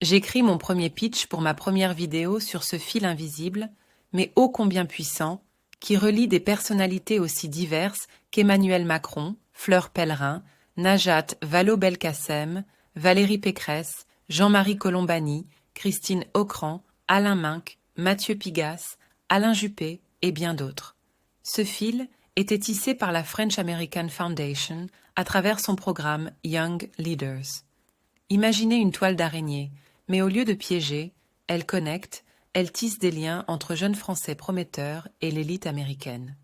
J'écris mon premier pitch pour ma première vidéo sur ce fil invisible, mais ô combien puissant, qui relie des personnalités aussi diverses qu'Emmanuel Macron, Fleur Pellerin, Najat Vallaud-Belkacem, Valérie Pécresse, Jean-Marie Colombani, Christine Ockrent, Alain Minc, Mathieu Pigasse, Alain Juppé et bien d'autres. Ce fil était tissé par la French American Foundation à travers son programme Young Leaders. Imaginez une toile d'araignée, mais au lieu de piéger, elle connecte, elle tisse des liens entre jeunes Français prometteurs et l'élite américaine.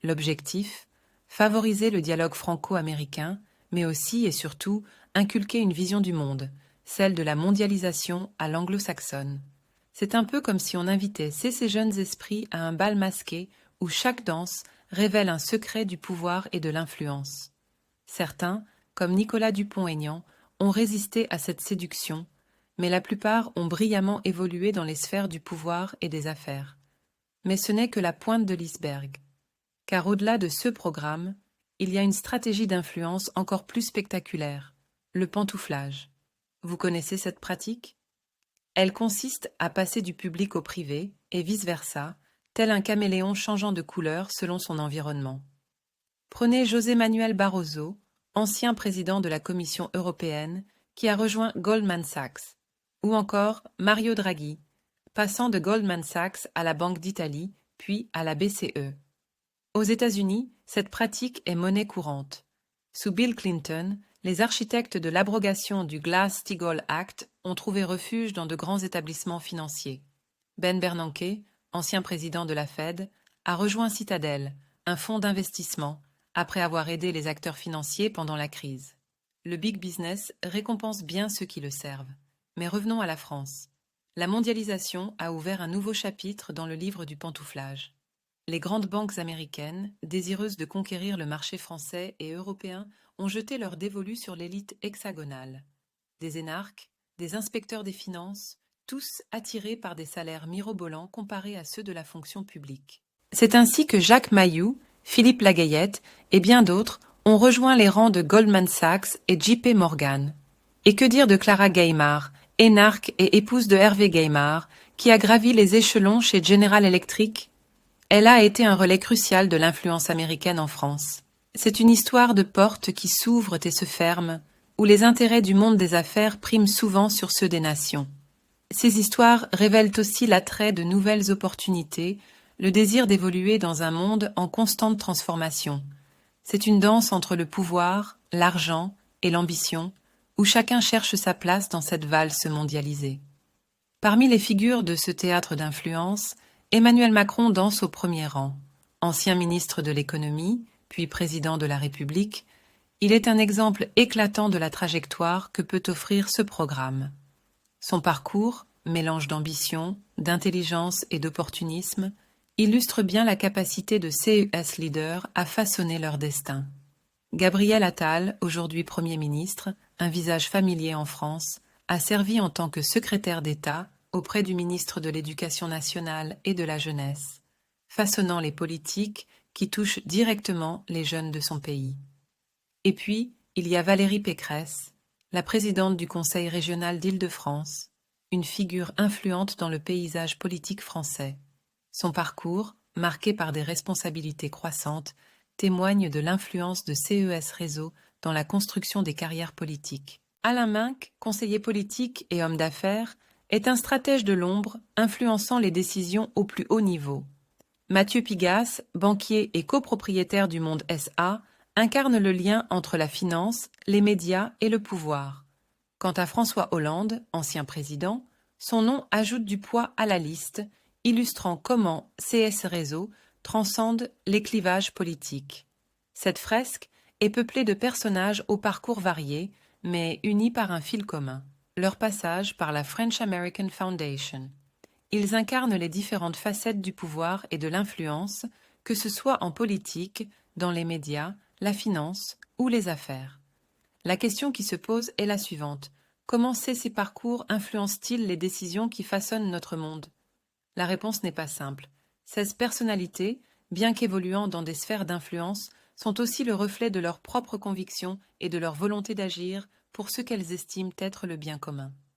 L'objectif ? Favoriser le dialogue franco-américain, mais aussi et surtout inculquer une vision du monde, celle de la mondialisation à l'anglo-saxonne. C'est un peu comme si on invitait ces jeunes esprits à un bal masqué où chaque danse révèle un secret du pouvoir et de l'influence. Certains, comme Nicolas Dupont-Aignan, ont résisté à cette séduction, mais la plupart ont brillamment évolué dans les sphères du pouvoir et des affaires. Mais ce n'est que la pointe de l'iceberg. Car au-delà de ce programme, il y a une stratégie d'influence encore plus spectaculaire, le pantouflage. Vous connaissez cette pratique ? Elle consiste à passer du public au privé, et vice-versa, tel un caméléon changeant de couleur selon son environnement. Prenez José Manuel Barroso, ancien président de la Commission européenne, qui a rejoint Goldman Sachs, ou encore Mario Draghi, passant de Goldman Sachs à la Banque d'Italie, puis à la BCE. Aux États-Unis, cette pratique est monnaie courante. Sous Bill Clinton, les architectes de l'abrogation du Glass-Steagall Act ont trouvé refuge dans de grands établissements financiers. Ben Bernanke, ancien président de la Fed, a rejoint Citadel, un fonds d'investissement, après avoir aidé les acteurs financiers pendant la crise. Le big business récompense bien ceux qui le servent. Mais revenons à la France. La mondialisation a ouvert un nouveau chapitre dans le livre du pantouflage. Les grandes banques américaines, désireuses de conquérir le marché français et européen, ont jeté leur dévolu sur l'élite hexagonale. Des énarques, des inspecteurs des finances, tous attirés par des salaires mirobolants comparés à ceux de la fonction publique. C'est ainsi que Jacques Mayou, Philippe Lagayette et bien d'autres ont rejoint les rangs de Goldman Sachs et JP Morgan. Et que dire de Clara Gaymard, énarque et épouse de Hervé Gaymard, qui a gravi les échelons chez General Electric ? Elle a été un relais crucial de l'influence américaine en France. C'est une histoire de portes qui s'ouvrent et se ferment, où les intérêts du monde des affaires priment souvent sur ceux des nations. Ces histoires révèlent aussi l'attrait de nouvelles opportunités, le désir d'évoluer dans un monde en constante transformation. C'est une danse entre le pouvoir, l'argent et l'ambition, où chacun cherche sa place dans cette valse mondialisée. Parmi les figures de ce théâtre d'influence, Emmanuel Macron danse au premier rang. Ancien ministre de l'économie, puis président de la République, il est un exemple éclatant de la trajectoire que peut offrir ce programme. Son parcours, mélange d'ambition, d'intelligence et d'opportunisme, illustre bien la capacité de CES leaders à façonner leur destin. Gabriel Attal, aujourd'hui Premier ministre, un visage familier en France, a servi en tant que secrétaire d'État auprès du ministre de l'Éducation nationale et de la jeunesse, façonnant les politiques qui touchent directement les jeunes de son pays. Et puis, il y a Valérie Pécresse, la présidente du Conseil régional d'Île-de-France, une figure influente dans le paysage politique français. Son parcours, marqué par des responsabilités croissantes, témoigne de l'influence de CES Réseau dans la construction des carrières politiques. Alain Minc, conseiller politique et homme d'affaires, est un stratège de l'ombre influençant les décisions au plus haut niveau. Mathieu Pigasse, banquier et copropriétaire du Monde SA, incarne le lien entre la finance, les médias et le pouvoir. Quant à François Hollande, ancien président, son nom ajoute du poids à la liste, illustrant comment CS Réseau transcende les clivages politiques. Cette fresque est peuplée de personnages aux parcours variés, mais unis par un fil commun, leur passage par la French American Foundation. Ils incarnent les différentes facettes du pouvoir et de l'influence, que ce soit en politique, dans les médias, la finance ou les affaires. La question qui se pose est la suivante. Comment ces parcours influencent-ils les décisions qui façonnent notre monde ? La réponse n'est pas simple. Ces personnalités, bien qu'évoluant dans des sphères d'influence, sont aussi le reflet de leurs propres convictions et de leur volonté d'agir pour ce qu'elles estiment être le bien commun.